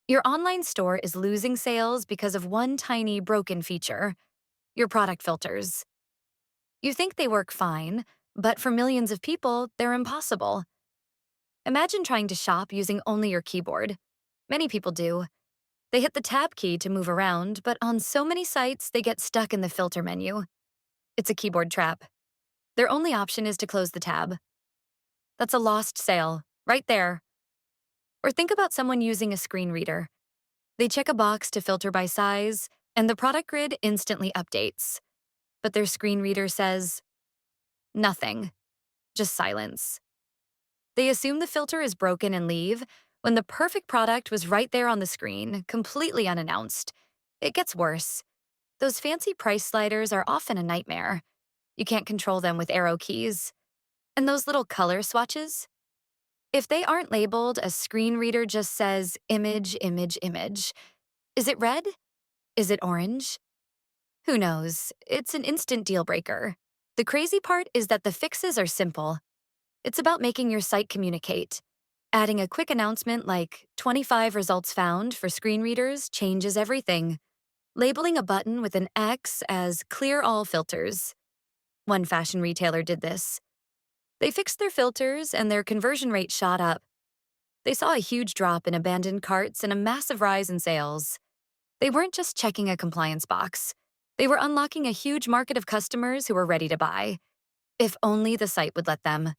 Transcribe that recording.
Your online store is losing sales because of one tiny broken feature: your product filters. You think they work fine, but for millions of people, they're impossible. Imagine trying to shop using only your keyboard. Many people do. They hit the tab key to move around, but on so many sites, they get stuck in the filter menu. It's a keyboard trap. Their only option is to close the tab. That's a lost sale, right there. Or think about someone using a screen reader. They check a box to filter by size, and the product grid instantly updates. But their screen reader says nothing, just silence. They assume the filter is broken and leave, when the perfect product was right there on the screen, completely unannounced. It gets worse. Those fancy price sliders are often a nightmare. You can't control them with arrow keys. And those little color swatches? If they aren't labeled, a screen reader just says image, image, image. Is it red? Is it orange? Who knows? It's an instant deal breaker. The crazy part is that the fixes are simple. It's about making your site communicate. Adding a quick announcement like 25 results found for screen readers changes everything. Labeling a button with an X as clear all filters. One fashion retailer did this. They fixed their filters and their conversion rate shot up. They saw a huge drop in abandoned carts and a massive rise in sales. They weren't just checking a compliance box. They were unlocking a huge market of customers who were ready to buy. If only the site would let them.